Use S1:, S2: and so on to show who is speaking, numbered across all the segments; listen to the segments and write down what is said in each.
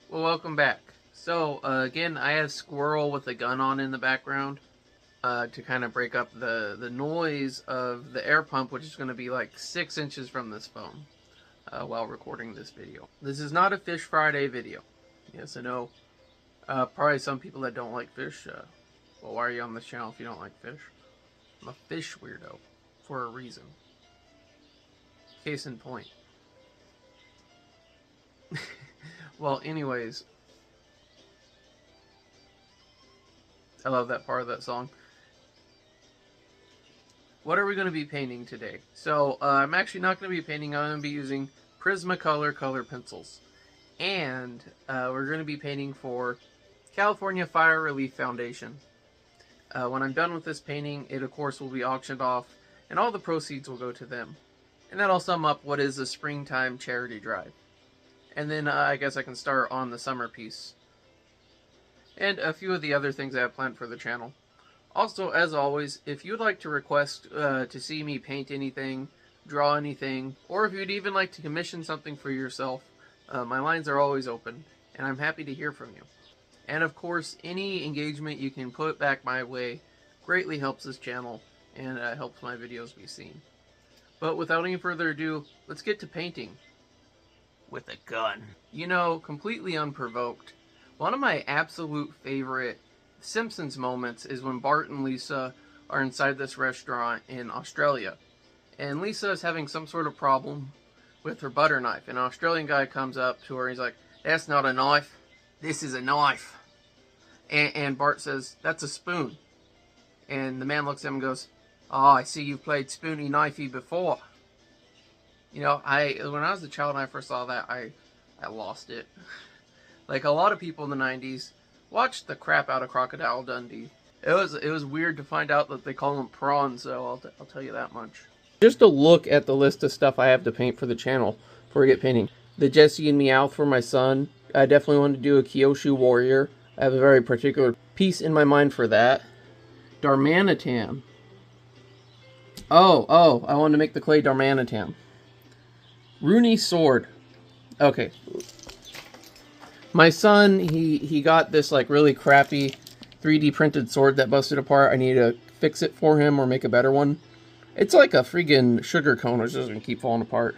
S1: Well, welcome back. So, again, I have Squirrel with a gun on in the background to kind of break up the noise of the air pump, which is going to be like 6 inches from this phone while recording this video. This is not a Fish Friday video. Yes, I know probably some people that don't like fish. Well, why are you on this channel if you don't like fish? I'm a fish weirdo for a reason. Case in point. Well, anyways, I love that part of that song. What are we going to be painting today? So, I'm actually not going to be painting. I'm going to be using Prismacolor color pencils. And we're going to be painting for California Fire Relief Foundation. When I'm done with this painting, it of course will be auctioned off, and all the proceeds will go to them. And that'll sum up what is a springtime charity drive. And then I guess I can start on the summer piece. And a few of the other things I have planned for the channel. Also, as always, if you'd like to request to see me paint anything, draw anything, or if you'd even like to commission something for yourself, my lines are always open, and I'm happy to hear from you. And of course, any engagement you can put back my way greatly helps this channel, and helps my videos be seen. But without any further ado, let's get to painting. With a gun. You know, completely unprovoked, one of my absolute favorite Simpsons moments is when Bart and Lisa are inside this restaurant in Australia. And Lisa is having some sort of problem with her butter knife. And an Australian guy comes up to her and he's like, "That's not a knife. This is a knife." And Bart says, "That's a spoon." And the man looks at him and goes, "Oh, I see you've played spoony knifey before." You know, when I was a child and I first saw that, I lost it. Like a lot of people in the 90s, watched the crap out of Crocodile Dundee. It was weird to find out that they call them prawns, though, I'll tell you that much. Just a look at the list of stuff I have to paint for the channel before we get painting. The Jessie and Meowth for my son. I definitely want to do a Kyoshu Warrior. I have a very particular piece in my mind for that. Darmanitan. Oh, I want to make the clay Darmanitan. Rooney Sword. Okay. My son, he got this like really crappy 3D printed sword that busted apart. I need to fix it for him or make a better one. It's like a freaking sugar cone. It's just gonna keep falling apart.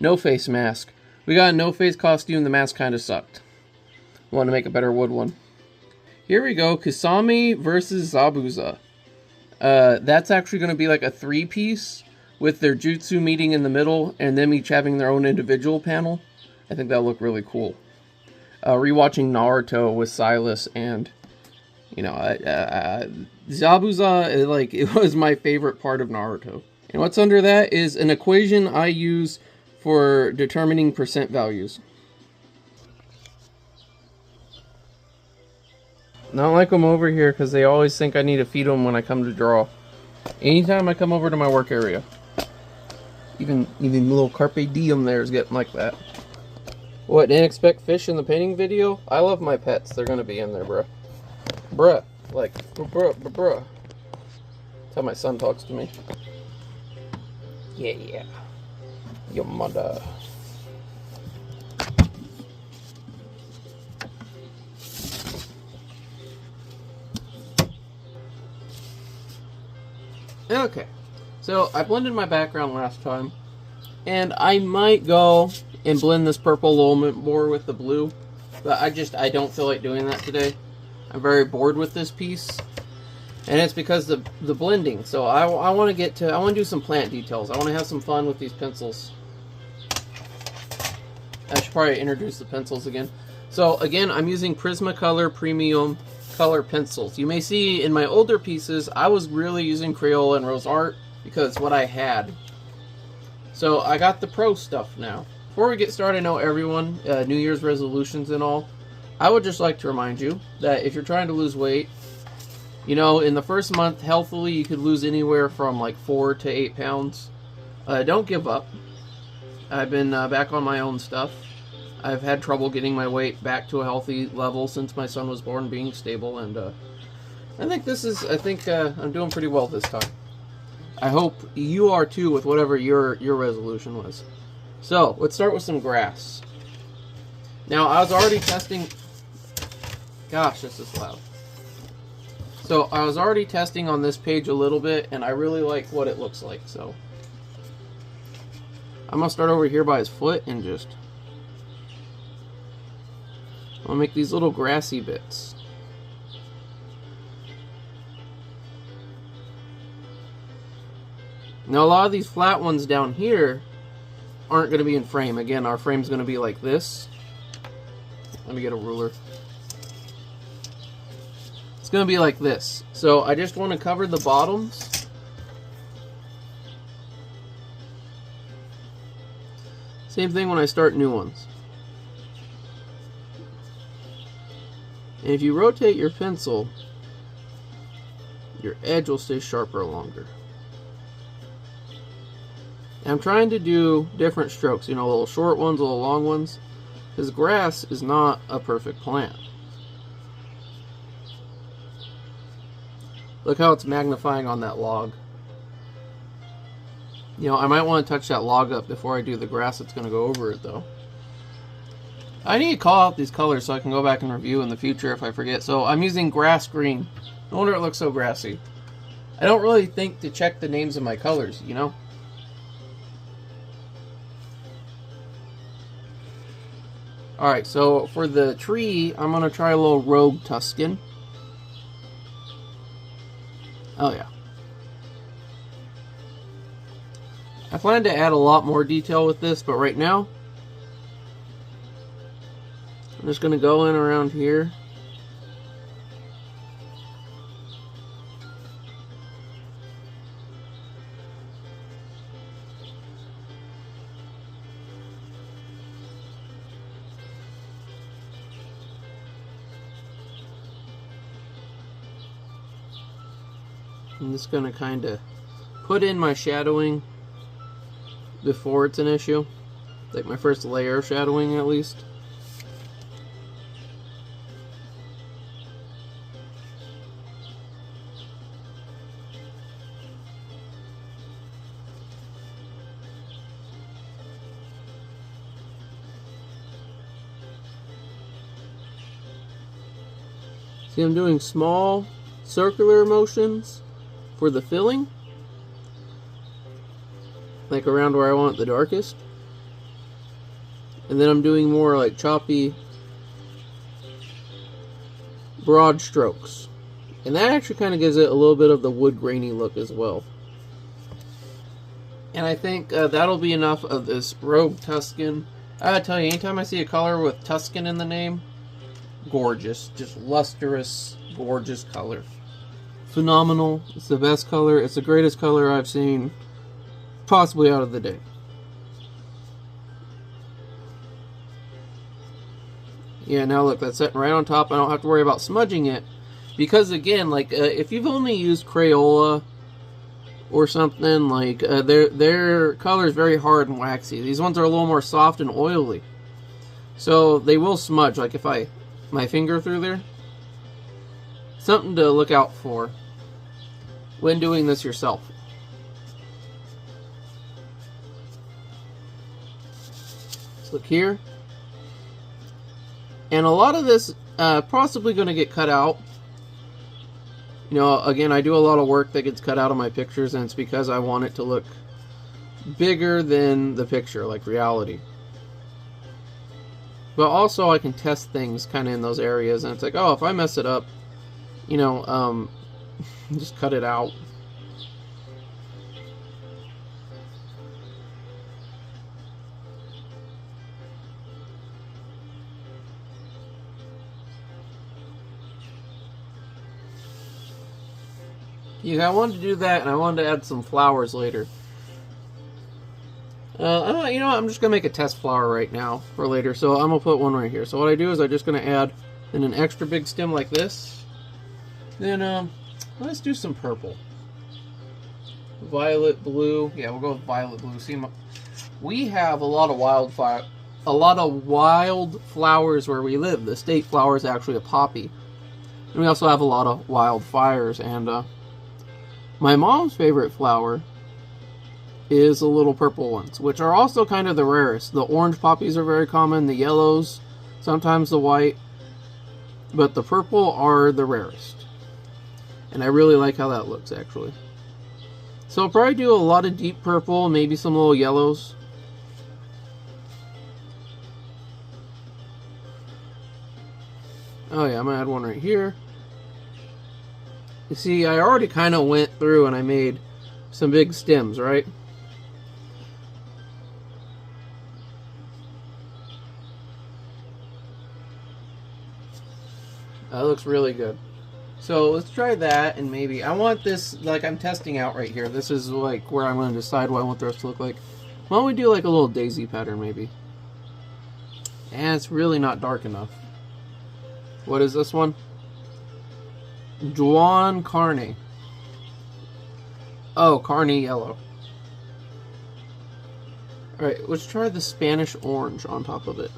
S1: No face mask. We got a no face costume. The mask kind of sucked. Want to make a better wood one. Here we go. Kusami versus Zabuza. That's actually going to be like a 3-piece with their jutsu meeting in the middle and them each having their own individual panel. I think that'll look really cool. Rewatching Naruto with Silas, and you know, Zabuza, like, it was my favorite part of Naruto. And what's under that is an equation I use for determining percent values. Not like them over here because they always think I need to feed them when I come to draw. Anytime I come over to my work area. Even little Carpe Diem there is getting like that. What, didn't expect fish in the painting video? I love my pets. They're gonna be in there, bruh. Bruh. Like, bruh. That's how my son talks to me. Yeah. Your mother. Okay. So, I blended my background last time. And I might go and blend this purple a little bit more with the blue. But I don't feel like doing that today. I'm very bored with this piece. And it's because the blending. So I want to do some plant details. I want to have some fun with these pencils. I should probably introduce the pencils again. So again, I'm using Prismacolor Premium Color Pencils. You may see in my older pieces, I was really using Crayola and Rose Art because what I had. So I got the pro stuff now. Before we get started, I know everyone, New Year's resolutions and all, I would just like to remind you that if you're trying to lose weight, you know, in the first month, healthily, you could lose anywhere from like 4 to 8 pounds. Don't give up. I've been back on my own stuff. I've had trouble getting my weight back to a healthy level since my son was born, being stable, and I think I'm doing pretty well this time. I hope you are too with whatever your resolution was. So, let's start with some grass. Now, I was already testing... Gosh, this is loud. So, I was already testing on this page a little bit, and I really like what it looks like, so... I'm going to start over here by his foot and just... I'll make these little grassy bits. Now, a lot of these flat ones down here aren't going to be in frame. Again, our frame's going to be like this. Let me get a ruler. It's going to be like this. So I just want to cover the bottoms. Same thing when I start new ones. And if you rotate your pencil, your edge will stay sharper longer. And I'm trying to do different strokes, you know, little short ones, little long ones, because grass is not a perfect plant. Look how it's magnifying on that log. You know, I might want to touch that log up before I do the grass that's going to go over it, though. I need to call out these colors so I can go back and review in the future if I forget. So I'm using grass green. No wonder it looks so grassy. I don't really think to check the names of my colors, you know? Alright, so for the tree, I'm going to try a little Rogue Tuscan. Oh yeah. I plan to add a lot more detail with this, but right now, I'm just going to go in around here. I'm just going to kind of put in my shadowing before it's an issue. Like my first layer of shadowing at least. See, I'm doing small circular motions for the filling, like around where I want the darkest, and then I'm doing more like choppy broad strokes, and that actually kind of gives it a little bit of the wood grainy look as well. And I think that'll be enough of this Rogue Tuscan. I gotta tell you, anytime I see a color with Tuscan in the name, gorgeous, just lustrous, gorgeous color. Phenomenal. It's the best color. It's the greatest color I've seen possibly out of the day. Yeah, now look, that's sitting right on top. I don't have to worry about smudging it, because again, like if you've only used Crayola or something, like their color is very hard and waxy. These ones are a little more soft and oily, so they will smudge. Like if I my finger through there, something to look out for when doing this yourself. Let's look here. And a lot of this possibly going to get cut out. You know, again, I do a lot of work that gets cut out of my pictures, and it's because I want it to look bigger than the picture, like reality. But also I can test things kind of in those areas, and it's like, oh, if I mess it up, you know, just cut it out. Yeah, I wanted to do that, and I wanted to add some flowers later. You know what? I'm just going to make a test flower right now for later, so I'm going to put one right here. So what I do is I'm just going to add in an extra big stem like this. Then, let's do some purple. Violet, blue. Yeah, we'll go with violet, blue. See, we have a lot of wild flowers where we live. The state flower is actually a poppy. And we also have a lot of wildfires, and, my mom's favorite flower is the little purple ones, which are also kind of the rarest. The orange poppies are very common, the yellows, sometimes the white, but the purple are the rarest. And I really like how that looks, actually. So I'll probably do a lot of deep purple, maybe some little yellows. Oh yeah, I'm gonna add one right here. You see, I already kind of went through and I made some big stems, right? That looks really good. So let's try that, and maybe I want this, like I'm testing out right here. This is like where I'm going to decide what I want the rest to look like. Why don't we do like a little daisy pattern maybe? And it's really not dark enough. What is this one? Juan Carne. Oh, Carne yellow. Alright, let's try the Spanish orange on top of it.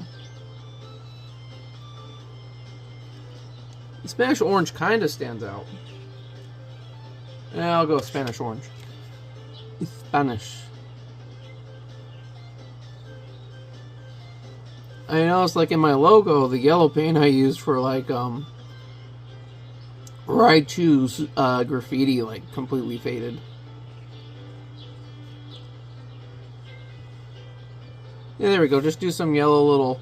S1: The Spanish orange kind of stands out. Yeah, I'll go Spanish orange. Spanish. I noticed, like in my logo, the yellow paint I used for like Raichu's graffiti, like completely faded. Yeah, there we go. Just do some yellow little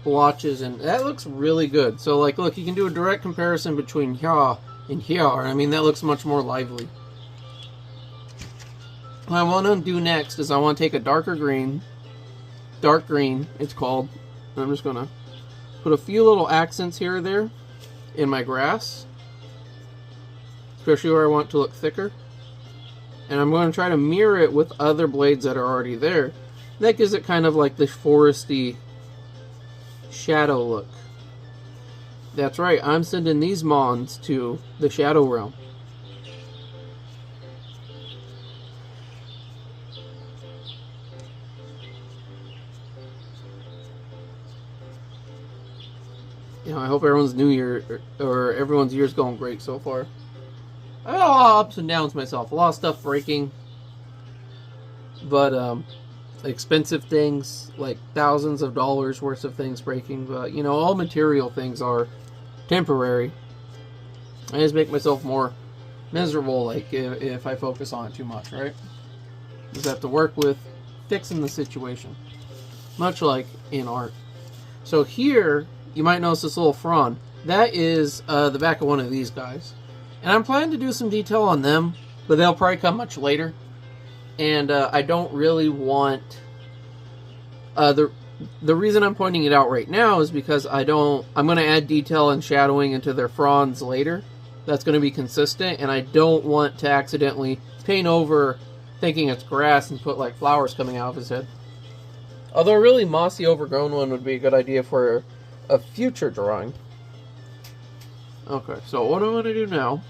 S1: blotches, and that looks really good. So like, look, you can do a direct comparison between here and here. I mean, that looks much more lively. What I want to do next is I want to take a dark green it's called. I'm just gonna put a few little accents here or there in my grass, especially where I want it to look thicker, and I'm going to try to mirror it with other blades that are already there. That gives it kind of like this foresty shadow look. That's right, I'm sending these Mons to the Shadow Realm. You know, I hope everyone's new year or everyone's year's going great so far. I got a lot of ups and downs myself, a lot of stuff breaking, but expensive things, like thousands of dollars worth of things breaking, but you know, all material things are temporary. I just make myself more miserable, like if I focus on it too much, right? Just have to work with fixing the situation, much like in art. So here, you might notice this little frond. That is the back of one of these guys. And I'm planning to do some detail on them, but they'll probably come much later. And I don't really want... the reason I'm pointing it out right now is because I'm going to add detail and shadowing into their fronds later. That's going to be consistent, and I don't want to accidentally paint over thinking it's grass and put like flowers coming out of his head. Although a really mossy, overgrown one would be a good idea for a future drawing. Okay, so what I'm going to do now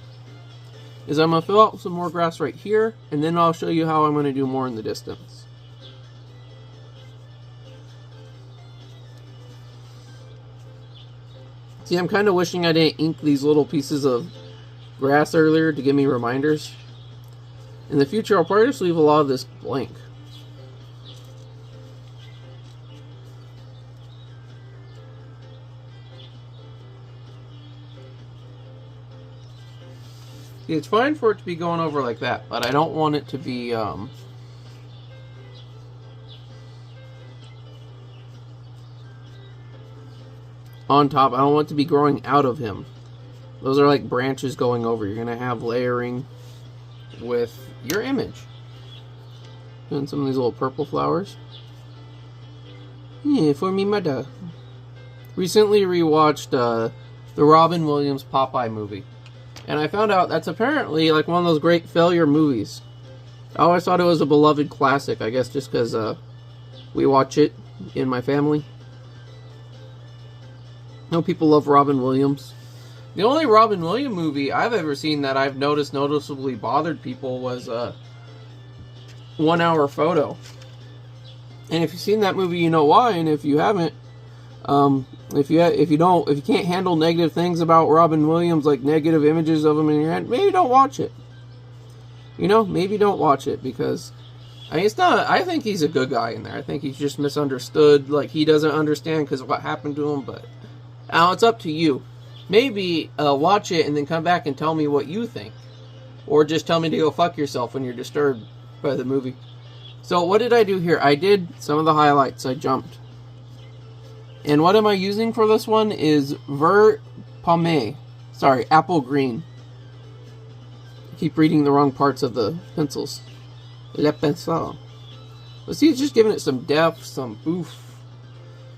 S1: is I'm going to fill out some more grass right here, and then I'll show you how I'm going to do more in the distance. See, I'm kind of wishing I didn't ink these little pieces of grass earlier to give me reminders. In the future, I'll probably just leave a lot of this blank. It's fine for it to be going over like that, but I don't want it to be on top. I don't want it to be growing out of him. Those are like branches going over. You're going to have layering with your image. And some of these little purple flowers. Yeah, for me mother. Recently rewatched the Robin Williams Popeye movie. And I found out that's apparently like one of those great failure movies. I always thought it was a beloved classic, I guess just because we watch it in my family. I know people love Robin Williams. The only Robin Williams movie I've ever seen that I've noticed noticeably bothered people was 1 Hour Photo. And if you've seen that movie, you know why. And if you haven't, if you can't handle negative things about Robin Williams, like negative images of him in your head, maybe don't watch it. You know, maybe don't watch it, because I mean, it's not. I think he's a good guy in there. I think he's just misunderstood. Like, he doesn't understand because of what happened to him. But now it's up to you. Maybe watch it and then come back and tell me what you think, or just tell me to go fuck yourself when you're disturbed by the movie. So what did I do here? I did some of the highlights. I jumped. And what am I using for this one is Vert Pomme. Sorry, Apple Green. I keep reading the wrong parts of the pencils. Le Pencil. But see, it's just giving it some depth, some oof.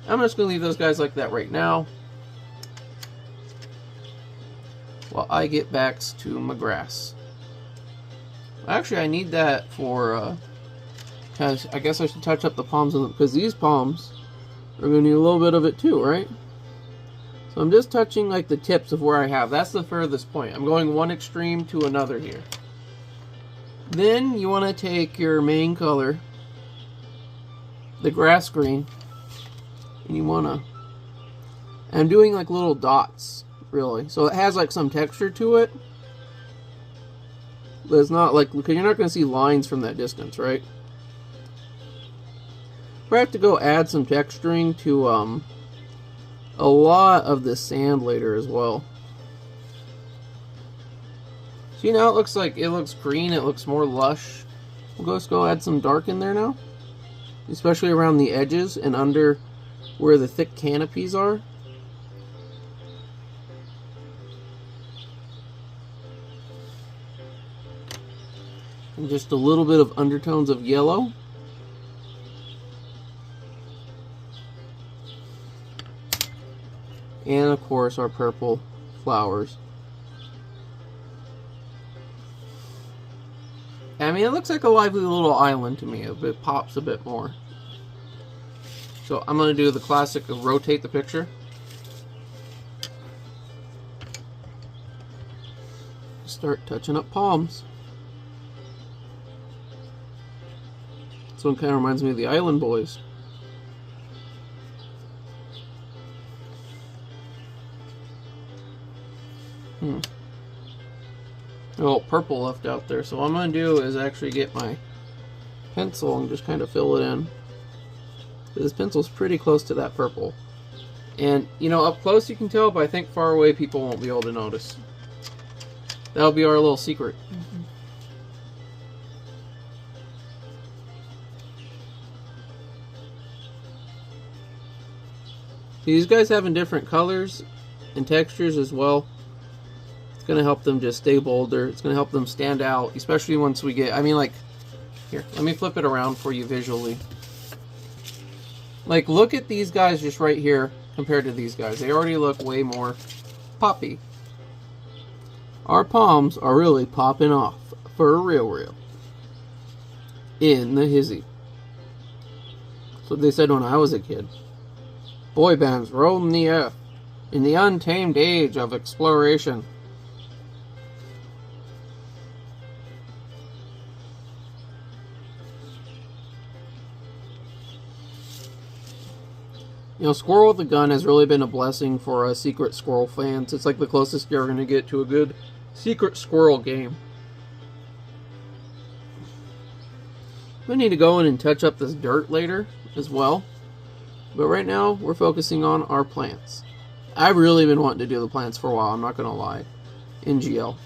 S1: I'm just going to leave those guys like that right now, while I get back to my grass. Actually, I need that for, because I guess I should touch up the palms, because these palms are going to need a little bit of it too, right? So I'm just touching like the tips of where I have. That's the furthest point. I'm going one extreme to another here. Then you want to take your main color, the grass green, and you want to, I'm doing like little dots, really. So it has like some texture to it, but it's not like, because you're not going to see lines from that distance, right? I have to go add some texturing to a lot of the sand later as well. See, now it looks like, it looks green, it looks more lush. We'll just go add some dark in there now, especially around the edges and under where the thick canopies are. And just a little bit of undertones of yellow. And of course our purple flowers. I mean, it looks like a lively little island to me. It pops a bit more. So I'm going to do the classic of rotate the picture. Start touching up palms. This one kind of reminds me of the Island Boys. Oh, purple left out there. So what I'm going to do is actually get my pencil and just kind of fill it in. This pencil's pretty close to that purple. And, you know, up close you can tell, but I think far away people won't be able to notice. That'll be our little secret. See, these guys having different colors and textures as well. It's going to help them just stay bolder. It's going to help them stand out, especially once we get, I mean, like, here, let me flip it around for you visually. Like, look at these guys just right here compared to these guys. They already look way more poppy. Our palms are really popping off for real. In the hizzy. That's what they said when I was a kid. Boy bands roam the earth in the untamed age of exploration. You know, Squirrel with a Gun has really been a blessing for Secret Squirrel fans. It's like the closest you're going to get to a good Secret Squirrel game. We need to go in and touch up this dirt later as well. But right now, we're focusing on our plants. I've really been wanting to do the plants for a while, I'm not going to lie, in GL.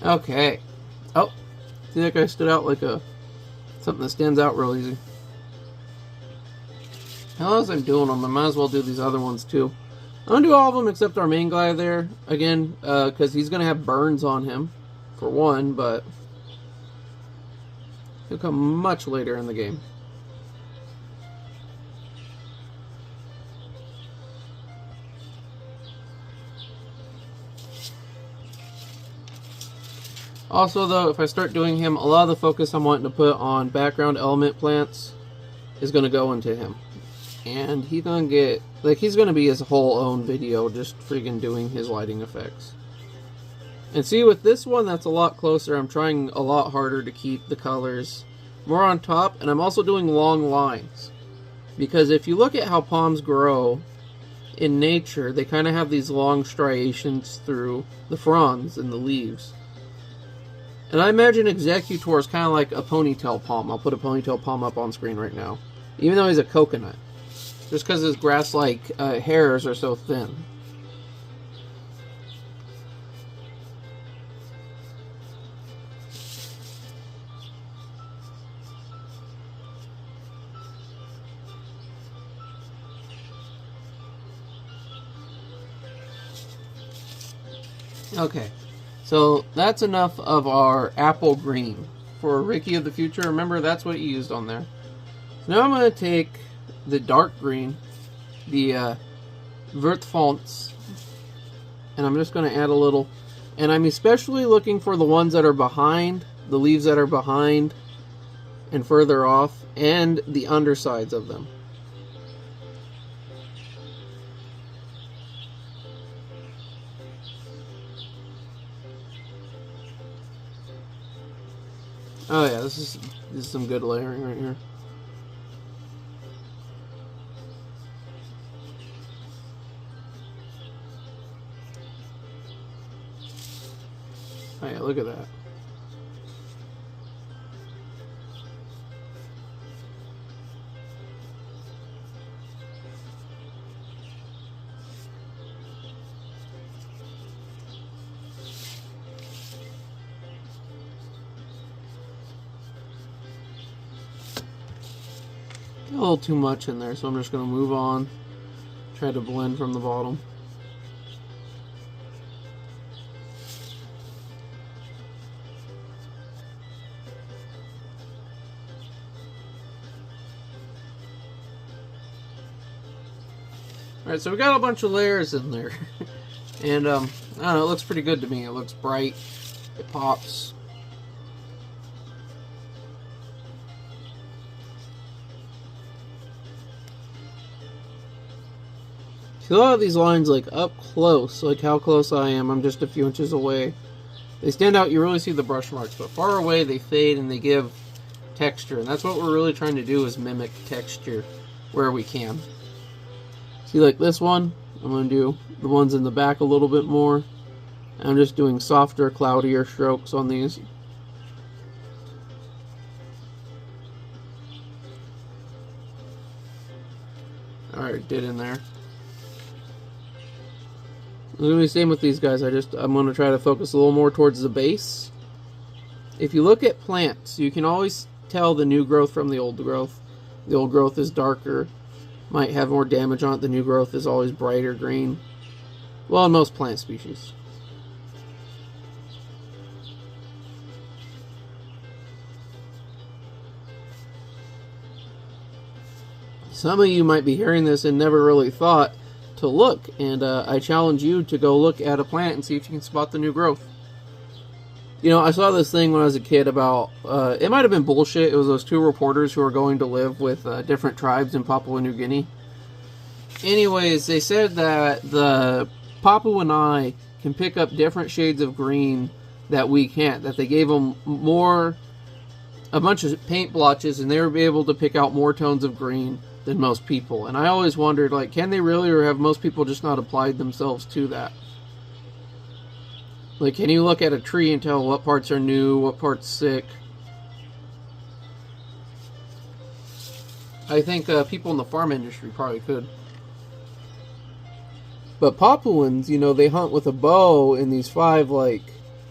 S1: Okay. Oh, see that guy stood out like a something that stands out real easy. How else I'm doing them, I might as well do these other ones too. I'm gonna do all of them except our main guy there again, because he's gonna have burns on him for one, but he'll come much later in the game. Also though, if I start doing him, a lot of the focus I'm wanting to put on background element plants is going to go into him. And he's going to get, like, he's going to be his whole own video just freaking doing his lighting effects. And see, with this one, that's a lot closer. I'm trying a lot harder to keep the colors more on top, and I'm also doing long lines. Because if you look at how palms grow in nature, they kind of have these long striations through the fronds and the leaves. And I imagine Exeggutor is kind of like a ponytail palm. I'll put a ponytail palm up on screen right now. Even though he's a coconut. Just because his grass-like hairs are so thin. Okay, so that's enough of our apple green for Ricky of the Future. Remember, that's what you used on there. So now I'm going to take the dark green, the Vert Fonts, and I'm just going to add a little. And I'm especially looking for the ones that are behind, the leaves that are behind and further off, and the undersides of them. Oh yeah, this is some good layering right here. Oh yeah, look at that. A little too much in there, so I'm just going to move on. Try to blend from the bottom. Alright, so we got a bunch of layers in there. And, I don't know, it looks pretty good to me. It looks bright. It pops. See, a lot of these lines, like, up close, like how close I am, I'm just a few inches away. They stand out, you really see the brush marks, but far away they fade and they give texture. And that's what we're really trying to do, is mimic texture where we can. See, like this one, I'm going to do the ones in the back a little bit more. I'm just doing softer, cloudier strokes on these. Alright, did in there. It's going to be the same with these guys. I'm going to try to focus a little more towards the base. If you look at plants, you can always tell the new growth from the old growth. The old growth is darker, might have more damage on it. The new growth is always brighter green. Well, in most plant species. Some of you might be hearing this and never really thought to look, and I challenge you to go look at a plant and see if you can spot the new growth. You know, I saw this thing when I was a kid about, it might have been bullshit. It was those two reporters who were going to live with different tribes in Papua New Guinea. Anyways, they said that the Papuanai can pick up different shades of green that we can't. That they gave them a bunch of paint blotches, and they were able to pick out more tones of green than most people. And I always wondered, like, can they really, or have most people just not applied themselves to that? Like, can you look at a tree and tell what parts are new, what parts sick? I think people in the farm industry probably could. But Papuans, you know, they hunt with a bow in these I think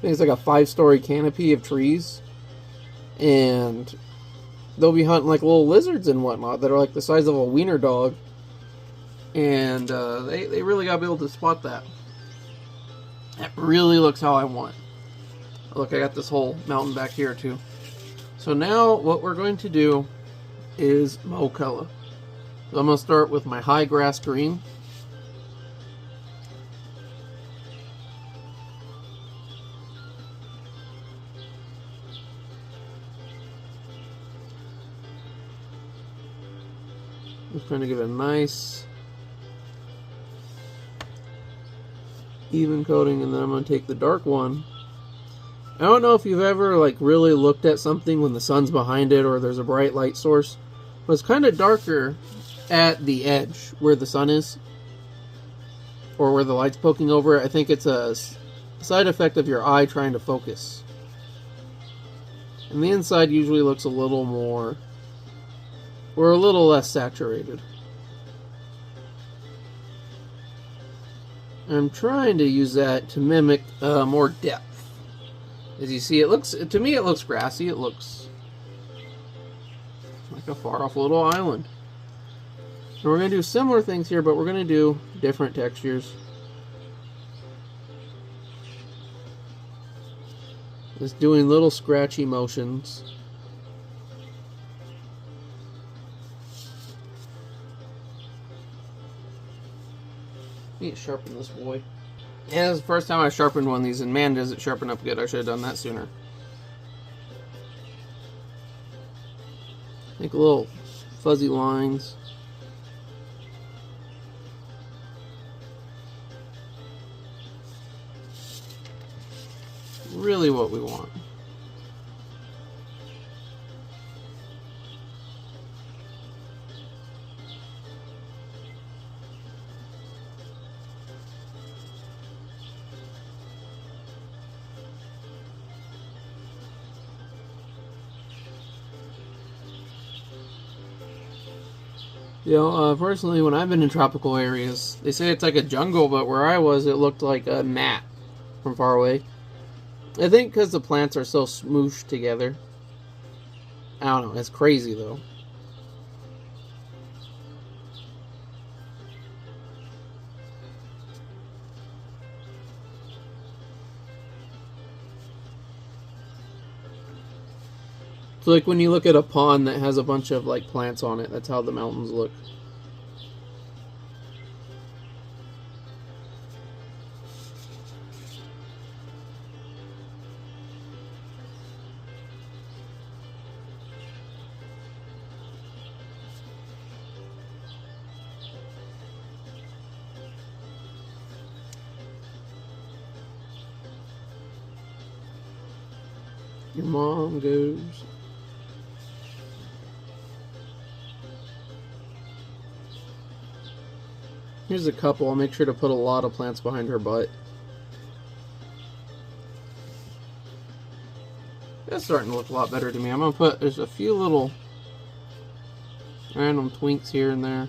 S1: it's like a 5-story canopy of trees. And they'll be hunting like little lizards and whatnot that are like the size of a wiener dog. And they really got to be able to spot that. That really looks how I want. Look, I got this whole mountain back here too. So now what we're going to do is mow color. So I'm going to start with my high grass green. Just trying to give it a nice even coating, and then I'm going to take the dark one. I don't know if you've ever like really looked at something when the sun's behind it or there's a bright light source, but it's kind of darker at the edge where the sun is, or where the light's poking over it. I think it's a side effect of your eye trying to focus. And the inside usually looks a little more, or a little less saturated. I'm trying to use that to mimic more depth. As you see, it looks, to me it looks grassy. It looks like a far off little island. And we're going to do similar things here, but we're going to do different textures. Just doing little scratchy motions. I need to sharpen this boy. Yeah, this is the first time I sharpened one of these, and man, does it sharpen up good. I should have done that sooner. Make little fuzzy lines. Really what we want. You know, personally, when I've been in tropical areas, they say it's like a jungle, but where I was, it looked like a mat from far away. I think because the plants are so smooshed together. I don't know, it's crazy though. It's like when you look at a pond that has a bunch of like plants on it, that's how the mountains look. Your mom goes. Here's a couple. I'll make sure to put a lot of plants behind her butt. That's starting to look a lot better to me. I'm going to put, there's a few little random twinks here and there.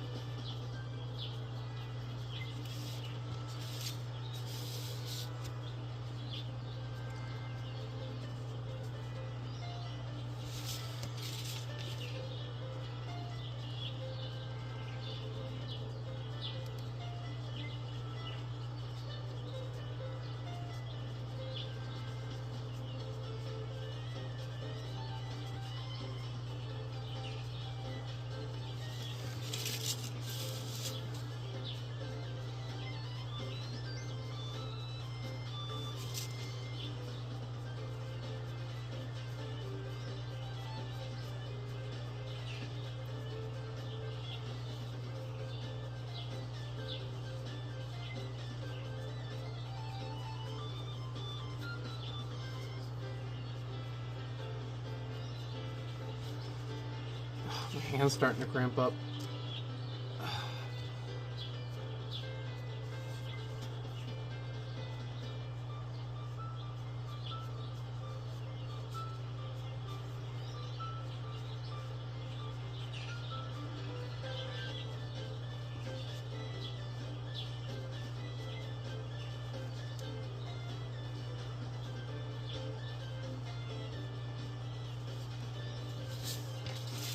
S1: My hand's starting to cramp up.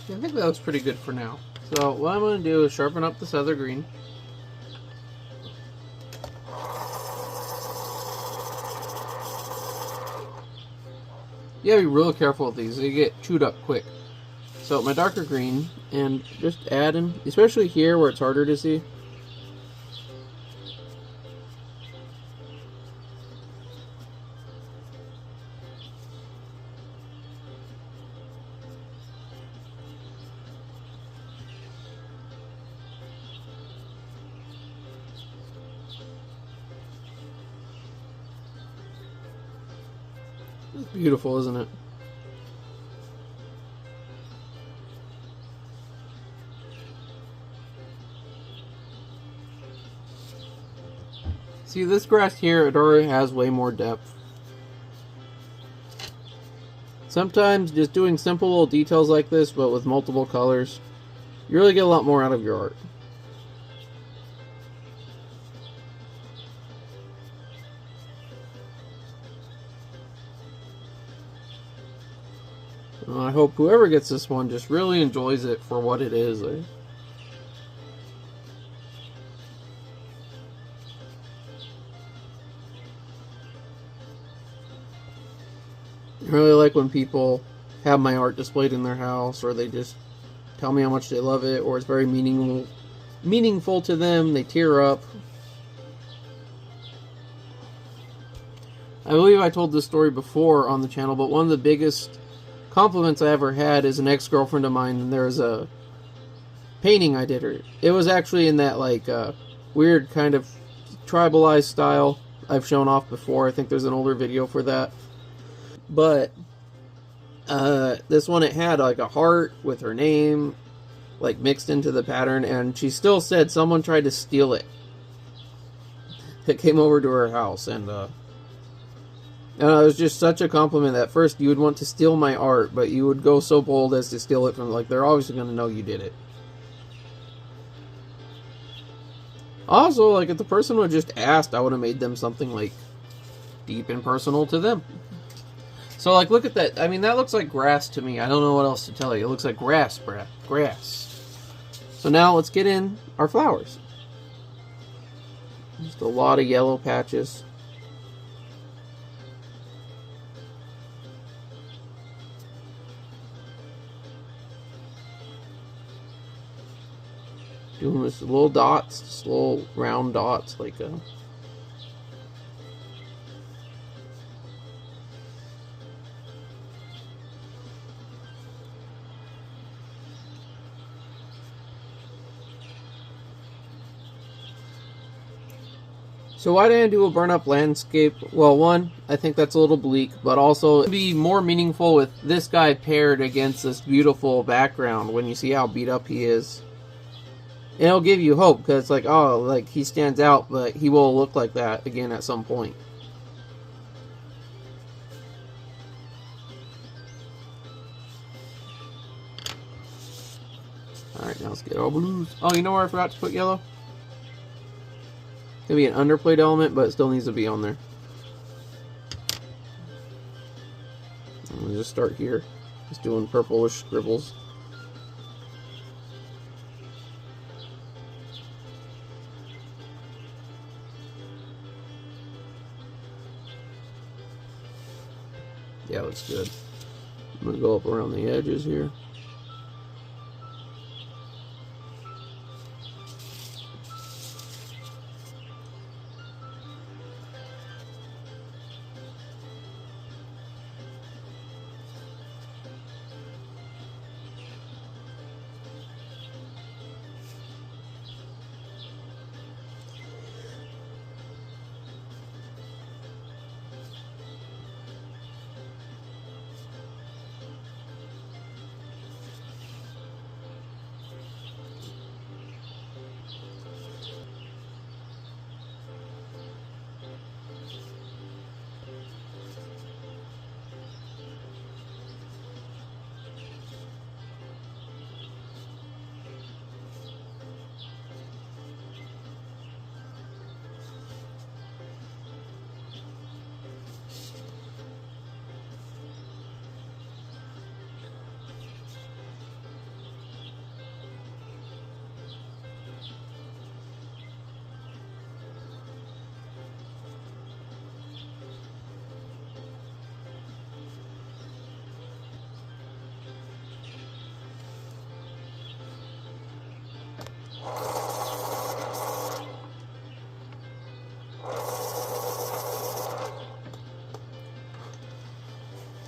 S1: I think that looks pretty good for now. So what I'm going to do is sharpen up this other green. You gotta be real careful with these. They get chewed up quick. So my darker green, and just adding, especially here where it's harder to see. It's beautiful, isn't it? See, this grass here, it already has way more depth. Sometimes just doing simple little details like this, but with multiple colors, you really get a lot more out of your art. I hope whoever gets this one just really enjoys it for what it is. I really like when people have my art displayed in their house, or they just tell me how much they love it, or it's very meaningful to them. They tear up. I believe I told this story before on the channel, but one of the biggest compliments I ever had is an ex-girlfriend of mine, and there was a painting I did her. It was actually in that like weird kind of tribalized style I've shown off before. I think there's an older video for that. But this one, it had like a heart with her name like mixed into the pattern, and she still said someone tried to steal it. It came over to her house, and it was just such a compliment that first you would want to steal my art, but you would go so bold as to steal it from, like, they're obviously going to know you did it. Also, like, if the person would have just asked, I would have made them something, like, deep and personal to them. So, like, look at that. I mean, that looks like grass to me. I don't know what else to tell you. It looks like grass, bruh. Grass. So now let's get in our flowers. Just a lot of yellow patches. Doing this little dots, just little round dots, like a... So why didn't I do a burn-up landscape? Well, one, I think that's a little bleak, but also it'd be more meaningful with this guy paired against this beautiful background when you see how beat up he is. And it'll give you hope, because it's like, oh, like, he stands out, but he will look like that again at some point. Alright, now let's get our blues. Oh, you know where I forgot to put yellow? It's gonna be an underplayed element, but it still needs to be on there. I'm gonna just start here, just doing purplish scribbles. Yeah, looks good. I'm gonna go up around the edges here.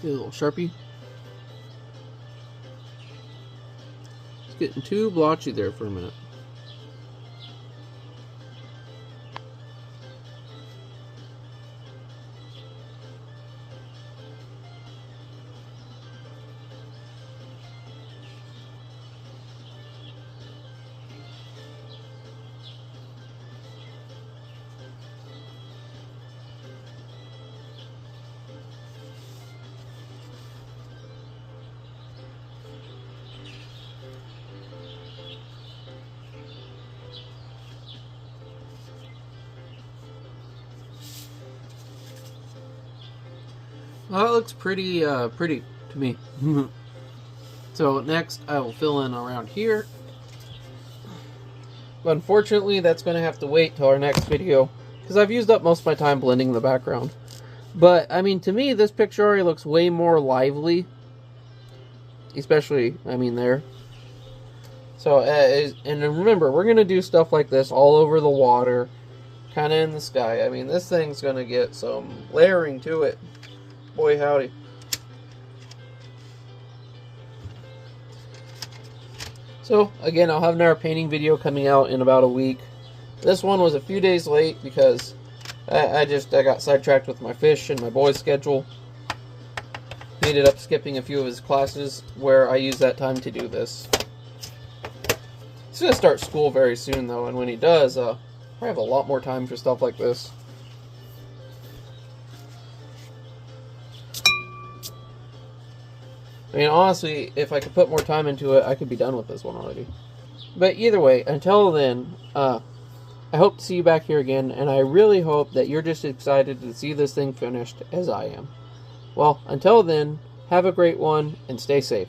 S1: Get a little Sharpie. It's getting too blotchy there for a minute. Well, that looks pretty pretty to me. So next I will fill in around here. But unfortunately, that's going to have to wait till our next video, because I've used up most of my time blending the background. But, I mean, to me, this picture already looks way more lively. Especially, I mean, there. So, and remember, we're going to do stuff like this all over the water, kind of in the sky. I mean, this thing's going to get some layering to it. Boy, howdy. So, again, I'll have another painting video coming out in about a week. This one was a few days late because I got sidetracked with my fish and my boy's schedule. He ended up skipping a few of his classes where I used that time to do this. He's going to start school very soon, though, and when he does, I have a lot more time for stuff like this. I mean, honestly, if I could put more time into it, I could be done with this one already. But either way, until then, I hope to see you back here again, and I really hope that you're just excited to see this thing finished as I am. Well, until then, have a great one, and stay safe.